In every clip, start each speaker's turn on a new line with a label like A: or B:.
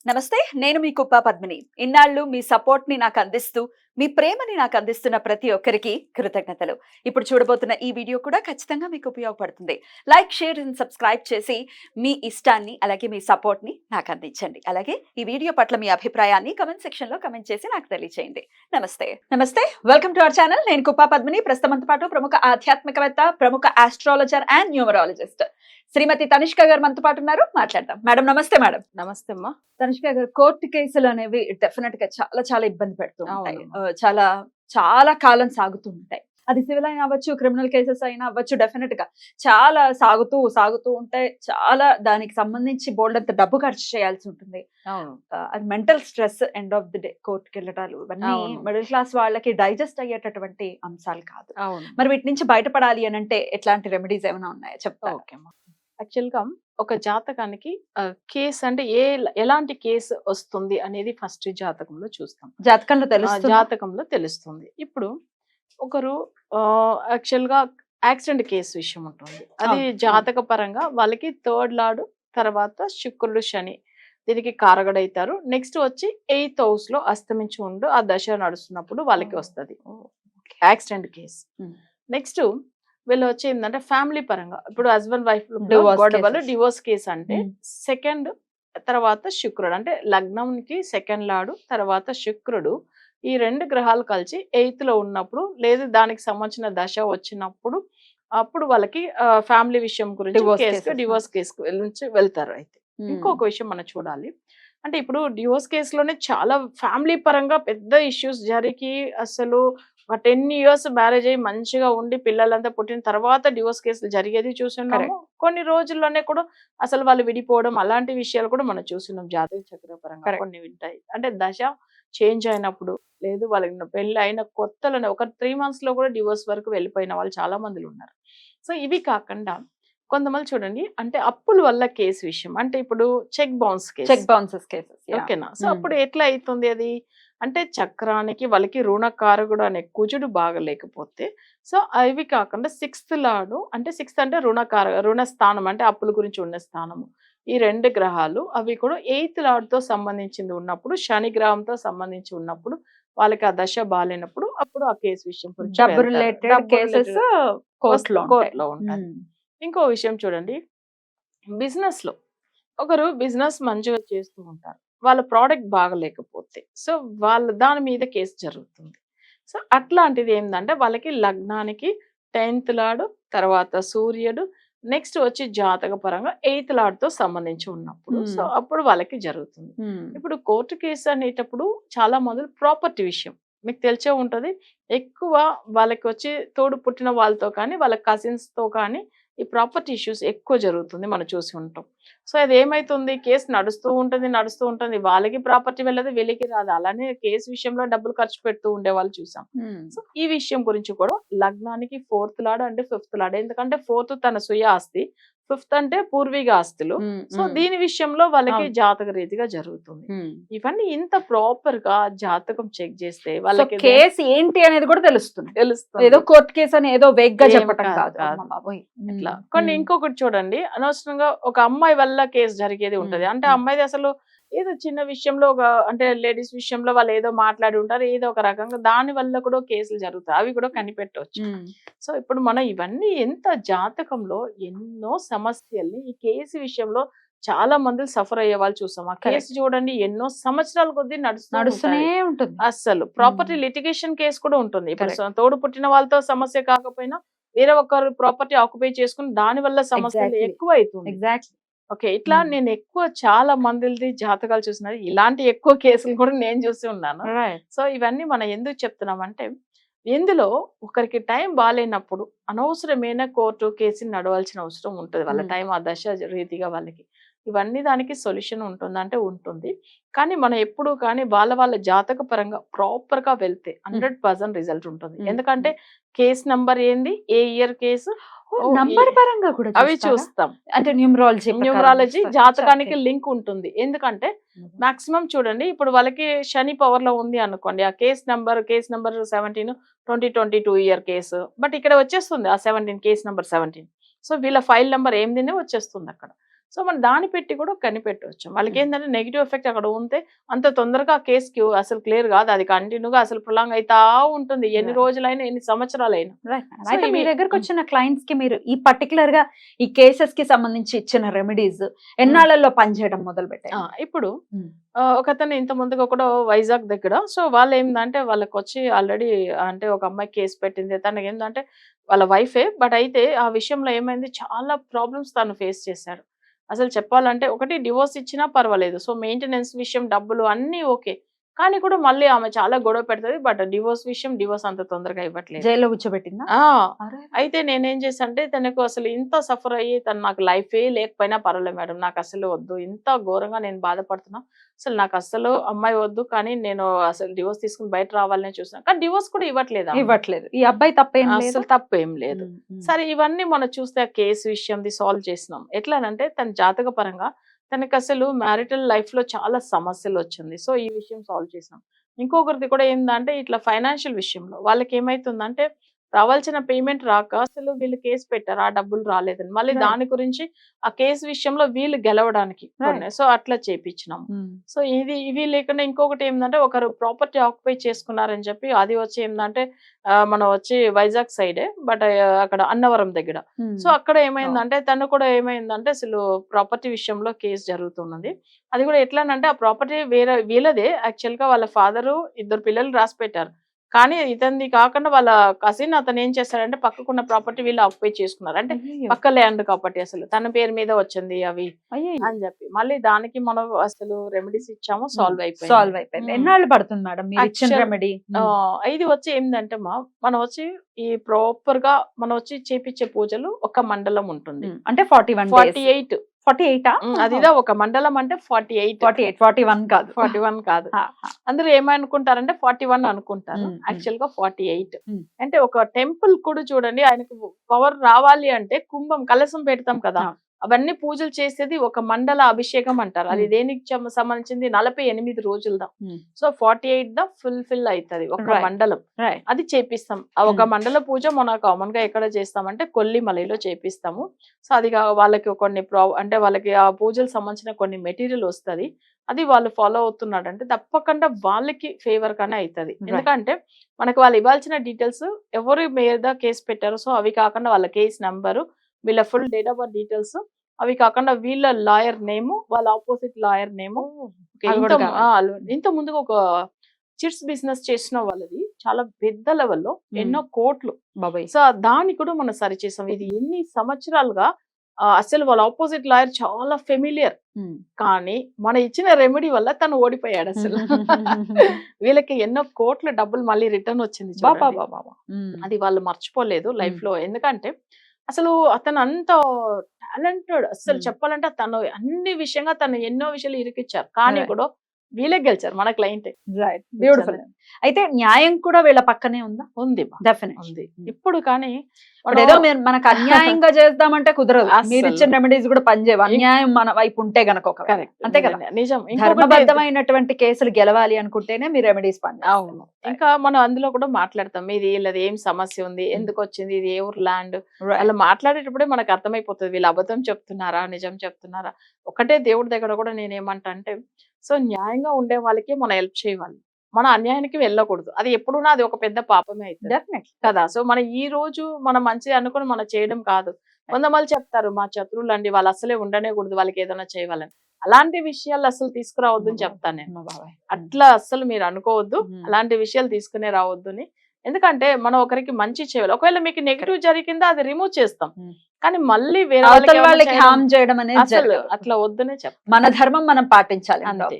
A: నమస్తే. నేను మీ కుప్ప పద్మిని. ఇన్నాళ్ళు మీ సపోర్ట్‌ని నాకందిస్తూ, మీ ప్రేమని నాకందిస్తున్న ప్రతి ఒక్కరికి కృతజ్ఞతలు. ఇప్పుడు చూడబోతున్న ఈ వీడియో కూడా ఖచ్చితంగా మీకు ఉపయోగపడుతుంది. లైక్, షేర్ అండ్ సబ్స్క్రైబ్ చేసి మీ ఇష్టాన్ని, అలాగే మీ సపోర్ట్‌ని నాకందించండి. అలాగే ఈ వీడియో పట్ల మీ అభిప్రాయాన్ని కామెంట్ సెక్షన్‌లో కామెంట్ చేసి నాకు తెలియజేయండి. నమస్తే. నమస్తే. Welcome to our channel. నేను కుప్ప పద్మిని. ప్రస్తుతం మనతో పాటు ప్రముఖ ఆధ్యాత్మికవేత్త, ప్రముఖ ఆస్ట్రాలజర్ అండ్ న్యూమరాలజిస్ట్ శ్రీమతి తనిష్క గారు మనతో పాటు ఉన్నారు. మాట్లాడదాం. మేడం నమస్తే మేడం.
B: నమస్తే అమ్మా.
A: తనిష్క గారు, కోర్టు కేసులు అనేవి డెఫినెట్ గా చాలా చాలా ఇబ్బంది పెడుతూ ఉంటాయి.
B: అవును.
A: చాలా చాలా కాలం సాగుతూ ఉంటాయి. అది సివిల్ అయినా అవ్వచ్చు, క్రిమినల్ కేసెస్ అయినా అవ్వచ్చు. డెఫినెట్ గా చాలా సాగుతూ సాగుతూ ఉంటాయి. చాలా దానికి సంబంధించి బోల్డంత డబ్బు ఖర్చు చేయాల్సి ఉంటుంది.
B: అవును.
A: అది mental stress. End of the day కోర్టుకి వెళ్ళటాలు ఇవన్నీ
B: అవును.
A: మిడిల్ క్లాస్ వాళ్ళకి డైజెస్ట్ అయ్యేటటువంటి అంశాలు కాదు.
B: అవును.
A: మరి వీటి నుంచి బయటపడాలి అని అంటే ఎట్లాంటి రెమెడీస్ ఏమైనా ఉన్నాయా చెప్తారా?
B: ఓకే అమ్మా. యాక్చువల్ గా ఒక జాతకానికి కేసు అంటే ఎలాంటి కేసు వస్తుంది అనేది ఫస్ట్ జాతకంలో చూస్తాం.
A: జాతకంలో తెలుస్తుంది.
B: జాతకంలో తెలుస్తుంది. ఇప్పుడు ఒకరు యాక్చువల్ గా యాక్సిడెంట్ కేసు విషయం ఉంటుంది. అది
A: అవును.
B: జాతక పరంగా వాళ్ళకి థర్డ్ లార్డ్, తర్వాత శుక్రుడు, శని దీనికి కారగడైతారు. నెక్స్ట్ వచ్చి 8th హౌస్ లో అస్తమించి ఉండు ఆ దశ నడుస్తున్నప్పుడు వాళ్ళకి వస్తుంది యాక్సిడెంట్ కేసు. నెక్స్ట్ వీళ్ళు వచ్చి ఏంటంటే ఫ్యామిలీ పరంగా ఇప్పుడు హస్బెండ్ వైఫ్ గొడవలు, డివోర్స్ కేసు అంటే సెకండ్ తర్వాత శుక్రుడు అంటే లగ్నంకి సెకండ్ లాడు, తర్వాత శుక్రుడు, ఈ 2 గ్రహాలు కలిసి 8th లో ఉన్నప్పుడు లేదు దానికి సంబంధించిన దశ వచ్చినప్పుడు అప్పుడు వాళ్ళకి ఫ్యామిలీ విషయం గురించి డివోర్స్ కేసు నుంచి వెళ్తారు. అయితే ఇంకొక విషయం మనం చూడాలి. అంటే ఇప్పుడు డివోర్స్ కేసులోనే చాలా ఫ్యామిలీ పరంగా పెద్ద ఇష్యూస్ జరిగి అసలు 10 years మ్యారేజ్ అయ్యి మంచిగా ఉండి పిల్లలంతా పుట్టిన తర్వాత డివోర్స్ కేసులు జరిగేది చూస్తున్నాము. కొన్ని రోజుల్లోనే కూడా అసలు వాళ్ళు విడిపోవడం అలాంటి విషయాలు కూడా మనం చూస్తున్నాం. జాతక చక్ర పరంగా కొన్ని వింటాయి. అంటే దశ చేంజ్ అయినప్పుడు లేదు వాళ్ళకి పెళ్లి అయిన కొత్తలోనే ఒక 3 months లో కూడా డివోర్స్ వరకు వెళ్ళిపోయిన వాళ్ళు చాలా మంది ఉన్నారు. సో ఇవి కాకుండా కొంతమంది చూడండి అంటే అప్పుల వల్ల కేసు విషయం అంటే ఇప్పుడు చెక్ బౌన్సెస్ కేసెస్ ఓకేనా. సో అప్పుడు ఎట్లా అవుతుంది అది అంటే చక్రానికి వాళ్ళకి రుణకారకుడు అనే కుజుడు బాగలేకపోతే సో అవి కాకుండా 6th లార్డు అంటే 6th అంటే రుణ స్థానం అంటే అప్పుల గురించి ఉన్న స్థానము. ఈ 2 గ్రహాలు అవి కూడా 8th లార్డ్ తో సంబంధించింది ఉన్నప్పుడు, శని గ్రహంతో సంబంధించి ఉన్నప్పుడు వాళ్ళకి ఆ దశ బాగాలేనప్పుడు అప్పుడు ఆ కేసు విషయం కోర్టులో ఉంటాయి. ఇంకో విషయం చూడండి, బిజినెస్ లో ఒకరు బిజినెస్ మంచిగా చేస్తూ ఉంటారు, వాళ్ళ ప్రోడక్ట్ బాగలేకపోతే సో వాళ్ళ దాని మీద కేసు జరుగుతుంది. సో అట్లాంటిది ఏంటంటే వాళ్ళకి లగ్నానికి 10th లార్డ్, తర్వాత సూర్యుడు, నెక్స్ట్ వచ్చి జాతక పరంగా 8th లార్డ్ తో సంబంధించి ఉన్నప్పుడు సో అప్పుడు వాళ్ళకి జరుగుతుంది. ఇప్పుడు కోర్టు కేసు అనేటప్పుడు చాలా మంది ప్రాపర్టీ విషయం మీకు తెలిసే ఉంటది. ఎక్కువ వాళ్ళకి వచ్చి తోడు పుట్టిన వాళ్ళతో కానీ వాళ్ళ కజిన్స్ తో కానీ ఈ ప్రాపర్టీ ఇష్యూస్ ఎక్కువ జరుగుతుంది మనం చూసి ఉంటాం. సో అది ఏమైతుంది, కేసు నడుస్తూ ఉంటుంది, వాళ్ళకి ప్రాపర్టీ వెళ్ళదు, వీళ్ళకి రాదు. అలానే కేసు విషయంలో డబ్బులు ఖర్చు పెడుతూ ఉండే వాళ్ళు చూసాం. సో ఈ విషయం గురించి కూడా లగ్నానికి 4th లార్డ్ అంటే 5th లార్డ్, ఎందుకంటే 4th తన సుయ ఆస్తి, 5th అంటే పూర్వీక ఆస్తులు. సో దీని విషయంలో వాళ్ళకి జాతక రీతిగా జరుగుతుంది. ఇవన్నీ ఇంత ప్రాపర్ గా జాతకం చెక్ చేస్తే వాళ్ళకి
A: కేసు ఏంటి అనేది కూడా తెలుస్తుంది. ఏదో కోర్టు కేసు అని ఏదో వేగ్ గా చెప్పటం కాదు.
B: ఇట్లా కొన్ని ఇంకొకటి చూడండి, అనవసరంగా ఒక అమ్మాయి వల్ల కేసు జరిగేది ఉంటది. అంటే అమ్మాయిది అసలు ఏదో చిన్న విషయంలో ఒక అంటే లేడీస్ విషయంలో వాళ్ళు ఏదో మాట్లాడి ఉంటారు, ఏదో ఒక రకంగా దాని వల్ల కూడా కేసులు జరుగుతాయి, అవి కూడా కనిపెట్టవచ్చు. సో ఇప్పుడు మనం ఇవన్నీ ఎంత జాతకంలో ఎన్నో సమస్యల్ని ఈ కేసు విషయంలో చాలా మంది సఫర్ అయ్యే వాళ్ళు చూసాం. ఆ కేసు చూడండి ఎన్నో సంవత్సరాల కొద్దీ నడుస్తూనే ఉంటుంది. అసలు ప్రాపర్టీ లిటిగేషన్ కేసు కూడా ఉంటుంది. ఇప్పుడు తోడు పుట్టిన వాళ్ళతో సమస్య కాకపోయినా వేరే ఒకరు ప్రాపర్టీ ఆక్యుపై చేసుకుని దాని వల్ల సమస్యలు ఎక్కువ అవుతుంది. ఓకే, ఇట్లా నేను ఎక్కువ చాలా మందిది జాతకాలు చూసినది, ఇలాంటి ఎక్కువ కేసులు కూడా నేను చూసి ఉన్నాను. సో ఇవన్నీ మనం ఎందుకు చెప్తున్నామంటే ఇందులో ఒకరికి టైం బాగాలేనప్పుడు అనవసరమైన కోర్టు కేసుని నడవాల్సిన అవసరం ఉంటుంది. వాళ్ళ టైం ఆ దశ రీతిగా వాళ్ళకి ఇవన్నీ దానికి సొల్యూషన్ ఉంటుంది అంటే ఉంటుంది. కానీ మనం ఎప్పుడు కానీ వాళ్ళ జాతక పరంగా ప్రాపర్ గా వెళ్తే 100% రిజల్ట్ ఉంటుంది. ఎందుకంటే కేసు నంబర్ ఏంది, ఏ ఇయర్ కేసు,
A: నంబర్ పరంగా కూడా
B: అవి చూస్తాం.
A: అంటే న్యూమరాలజీ
B: జాతకానికి లింక్ ఉంటుంది. ఎందుకంటే మాక్సిమం చూడండి ఇప్పుడు వాళ్ళకి శని పవర్ లో ఉంది అనుకోండి, ఆ case number 17 2022 year case, but ఇక్కడ వచ్చేస్తుంది ఆ 17 కేసు నంబర్ 17. సో వీళ్ళ ఫైల్ నెంబర్ 8 వచ్చేస్తుంది అక్కడ. సో మనం దాన్ని పెట్టి కూడా కనిపెట్టవచ్చు. వాళ్ళకి ఏంటంటే నెగిటివ్ ఎఫెక్ట్ అక్కడ ఉంటే అంత తొందరగా ఆ కేసు అసలు క్లియర్ కాదు. అది కంటిన్యూగా అసలు ప్రొలాంగ్ అవుతా ఉంటుంది. ఎన్ని రోజులైనా ఎన్ని సంవత్సరాలైనా.
A: అయితే మీ దగ్గరకు వచ్చిన క్లయింట్స్ కి మీరు ఈ పర్టికులర్ గా ఈ కేసెస్ కి సంబంధించి ఇచ్చిన రెమెడీస్ ఎన్నాళ్ళలో పనిచేయడం మొదలు పెట్టారు?
B: ఇప్పుడు ఒకతను ఇంత ముందుగా కూడా వైజాగ్ దగ్గర, సో వాళ్ళు ఏంటంటే వాళ్ళకి వచ్చి ఆల్రెడీ అంటే ఒక అమ్మాయి కేసు పెట్టింది. తనకి ఏంటంటే వాళ్ళ వైఫే, బట్ అయితే ఆ విషయంలో ఏమైంది, చాలా ప్రాబ్లమ్స్ తను ఫేస్ చేశాడు. అసలు చెప్పాలంటే ఒకటి డివోర్స్ ఇచ్చినా పర్వాలేదు, సో మెయింటెనెన్స్ విషయం డబ్బులు అన్నీ ఓకే, కానీ కూడా మళ్ళీ ఆమె చాలా గొడవ పెడుతుంది. బట్ డివోర్స్ అంత తొందరగా ఇవ్వట్లేదు.
A: జైల్లో కూర్చోబెట్టిందా?
B: అయితే నేనేం చేశాను అంటే తనకు అసలు ఇంత సఫర్ అయ్యి తను నాకు లైఫే లేకపోయినా పర్వాలేదు మేడం, నాకు అసలు వద్దు, ఇంత ఘోరంగా నేను బాధపడుతున్నా, అసలు నాకు అసలు అమ్మాయి వద్దు, కానీ నేను అసలు డివోర్స్ తీసుకుని బయట రావాలని చూసాను, కానీ డివోర్స్ కూడా ఇవ్వట్లేదు.
A: ఈ అబ్బాయి తప్పేం లేదు,
B: అసలు తప్పేం లేదు. సరే ఇవన్నీ మనం చూస్తే ఆ కేసు విషయంది సాల్వ్ చేసినాం. ఎట్లానంటే తన జాతక పరంగా తనకి అసలు మ్యారిటల్ లైఫ్ లో చాలా సమస్యలు వచ్చింది. సో ఈ విషయం సాల్వ్ చేసినాం. ఇంకొకరిది కూడా ఏంటంటే ఇట్లా ఫైనాన్షియల్ విషయంలో వాళ్ళకి ఏమైతుందంటే రావాల్సిన పేమెంట్ రాక అసలు వీళ్ళు కేసు పెట్టారు, ఆ డబ్బులు రాలేదని, మళ్ళీ దాని గురించి ఆ కేసు విషయంలో వీళ్ళు గెలవడానికి సో అట్లా చేపించినాం. సో ఇవి లేకుండా ఇంకొకటి ఏంటంటే ఒకరు ప్రాపర్టీ ఆక్యుపై చేసుకున్నారని చెప్పి అది వచ్చి ఏంటంటే మనం వచ్చి వైజాగ్ సైడే, బట్ అక్కడ అన్నవరం దగ్గర. సో అక్కడ ఏమైందంటే తను కూడా ఏమైందంటే అసలు ప్రాపర్టీ విషయంలో కేసు జరుగుతున్నది. అది కూడా ఎట్లానంటే ఆ ప్రాపర్టీ వేరే వీళ్ళదే, యాక్చువల్ గా వాళ్ళ ఫాదరు 2 పిల్లలు రాసి పెట్టారు, కానీ ఇతనిది కాకుండా వాళ్ళ కజిన్ అతను ఏం చేస్తాడంటే పక్కకున్న ప్రాపర్టీ వీళ్ళు ఆక్యుపై చేసుకున్నారు. అంటే పక్క ల్యాండ్ కాబట్టి అసలు తన పేరు మీద వచ్చింది అవి అని చెప్పి మళ్ళీ దానికి మనం అసలు రెమెడీస్ ఇచ్చాము, సాల్వ్ అయిపోయింది.
A: ఎన్నాళ్ళు పడుతుంది మేడం మీరు ఇచ్చిన రెమెడీ?
B: ఇది వచ్చి ఏంటంటే మనం వచ్చి ఈ ప్రాపర్ గా మనం వచ్చి చేపించే పూజలు ఒక మండలం ఉంటుంది,
A: అంటే
B: 48 అదిదా ఒక మండలం అంటే
A: 41
B: కాదు. అందరూ ఏమనుకుంటారంటే 41 అనుకుంటారు, యాక్చువల్ గా 48. అంటే ఒక టెంపుల్ కూడా చూడండి, ఆయనకు పవర్ రావాలి అంటే కుంభం కలశం పెడతాం కదా, అవన్నీ పూజలు చేసేది ఒక మండల అభిషేకం అంటారు. అది దేనికి సంబంధించింది 48 రోజులదా. సో 48 దా ఫుల్ఫిల్ అవుతుంది ఒక మండలం, అది చేపిస్తాం. ఆ ఒక మండల పూజ మన కామన్ గా ఎక్కడ చేస్తామంటే కొల్లిమలలో చేపిస్తాము. సో అది వాళ్ళకి కొన్ని అంటే వాళ్ళకి ఆ పూజలు సంబంధించిన కొన్ని మెటీరియల్ వస్తుంది, అది వాళ్ళు ఫాలో అవుతున్నాడు అంటే తప్పకుండా వాళ్ళకి ఫేవర్ గానే అవుతుంది. ఎందుకంటే మనకి వాళ్ళు ఇవ్వాల్సిన డీటెయిల్స్ ఎవరి మీద కేసు పెట్టారు, సో అవి కాకుండా వాళ్ళ కేసు నంబరు, వీళ్ళ full date of birth details, అవి కాకుండా వీళ్ళ లాయర్ నేము, వాళ్ళ ఆపోజిట్ లాయర్ నేము. ఇంత ముందుగా ఒక చిట్స్ బిజినెస్ చేసిన వాళ్ళది చాలా పెద్ద లెవెల్లో ఎన్నో కోట్లు బాబాయ్. సో దాన్ని కూడా మనం సరి చేసాం. ఇది ఎన్ని సంవత్సరాలుగా అసలు వాళ్ళ ఆపోజిట్ లాయర్ చాలా ఫెమిలియర్, కానీ మన ఇచ్చిన రెమెడీ వల్ల తను ఓడిపోయాడు అసలు. వీళ్ళకి ఎన్నో కోట్ల డబ్బులు మళ్ళీ రిటర్న్ వచ్చింది. అది వాళ్ళు మర్చిపోలేదు లైఫ్ లో. ఎందుకంటే అసలు అతను అంత టాలెంటెడ్, అసలు చెప్పాలంటే తను అన్ని విషయంగా తను ఎన్నో విషయాలు ఇరికిచ్చారు, కానీ కూడా వీళ్ళే గెలిచారు, మన క్లయింట్.
A: బ్యూటిఫుల్. అయితే న్యాయం కూడా వీళ్ళ పక్కనే ఉందా?
B: ఉంది,
A: డెఫినెట్
B: ఉంది. ఇప్పుడు కానీ
A: ఏదో మనకు అన్యాయంగా చేద్దామంటే కుదరదు, మీరు ఇచ్చిన రెమెడీస్ కూడా పనిచేయవు, అన్యాయం మన వైపు ఉంటే గనక. అంతే కదా,
B: నిజం.
A: ధర్మబద్ధమైనటువంటి కేసులు గెలవాలి అనుకుంటేనే మీ రెమెడీస్ పని.
B: అవును. ఇంకా మనం అందులో కూడా మాట్లాడతాం, ఇది వీళ్ళది ఏం సమస్య ఉంది, ఎందుకు వచ్చింది, ఇది ఏ ఊరు ల్యాండ్, అలా మాట్లాడేటప్పుడే మనకు అర్థమైపోతుంది వీళ్ళు అబద్ధం చెప్తున్నారా నిజం చెప్తున్నారా. ఒకటే దేవుడి దగ్గర కూడా నేనేమంటా అంటే, సో న్యాయంగా ఉండే వాళ్ళకి మనం హెల్ప్ చేయాలి, మన అన్యాయానికి వెళ్ళకూడదు. అది ఎప్పుడున్నా అది ఒక పెద్ద పాపమే అవుతుంది కదా. సో మనం ఈ రోజు మనం మంచి అనుకుని మనం చేయడం కాదు. కొంతమంది చెప్తారు మా శత్రువులు అండి, వాళ్ళు అసలే ఉండనే కూడదు, వాళ్ళకి ఏదైనా చేయాలని. అలాంటి విషయాలు అసలు తీసుకురావద్దు అని చెప్తాను నేను. అట్లా అస్సలు మీరు అనుకోవద్దు, అలాంటి విషయాలు తీసుకునే రావద్దు అని. ఎందుకంటే మనం ఒకరికి మంచి చేయాలి, ఒకవేళ మీకు నెగిటివ్ జరిగిందా అది రిమూవ్ చేస్తాం, కానీ మళ్ళీ వేరే వాళ్ళకి
A: హామ్ చేయడం అనేది
B: అట్లా వద్దనే చెప్తాం.
A: మన ధర్మం మనం పాటించాలి
B: అంతే.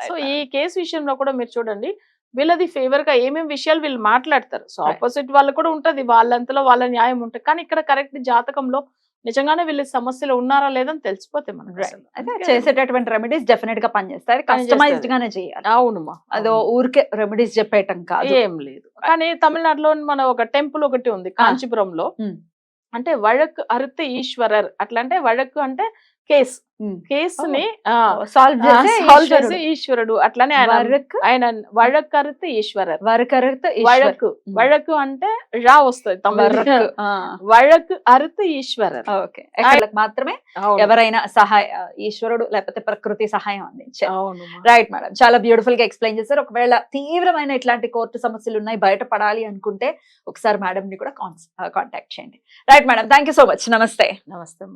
B: సో ఈ కేసు విషయంలో కూడా మీరు చూడండి, వీళ్ళది ఫేవర్ గా ఏమేమి విషయాలు వీళ్ళు మాట్లాడతారు, సో ఆపోజిట్ వాళ్ళు కూడా ఉంటది, వాళ్ళంతలో వాళ్ళ న్యాయం ఉంటుంది, కానీ ఇక్కడ కరెక్ట్ జాతకంలో నిజంగానే వీళ్ళ సమస్యలు ఉన్నారా లేదని తెలిసిపోతే మనకి.
A: చేసేటటువంటి రెమెడీస్ డెఫినెట్ గా పనిచేస్తాయి, కస్టమైజ్డ్ గానే చేయాలి.
B: అవునమ్మా,
A: అదో ఊరికే రెమెడీస్ చెప్పేయటం కాదు,
B: ఏం లేదు. కానీ తమిళనాడులో మన ఒక టెంపుల్ ఒకటి ఉంది కాంచీపురంలో, అంటే వழக்கு అరుత ఈశ్వరర్. అట్లా అంటే వழக்கு అంటే కేసుని
A: సాల్వ్
B: సాల్వ్ చేసే ఈశ్వరుడు. అట్లనే ఆయన ఆయన వழக்கறுத்த ఈశ్వరర్. వழக்கு వழకు అంటే రా వస్తుంది తమిళ. వழக்கு అరుత ఈశ్వరర్.
A: ఓకే, మాత్రమే ఎవరైనా ఈశ్వరుడు లేకపోతే ప్రకృతి సహాయం అందించారు. రైట్ మేడం, చాలా బ్యూటిఫుల్ గా ఎక్స్ప్లెయిన్ చేశారు. ఒకవేళ తీవ్రమైన ఇట్లాంటి కోర్టు సమస్యలు ఉన్నాయి, బయటపడాలి అనుకుంటే ఒకసారి మేడం ని కూడా కాంటాక్ట్ చేయండి. Right madam, thank you so much. నమస్తే.
B: నమస్తే.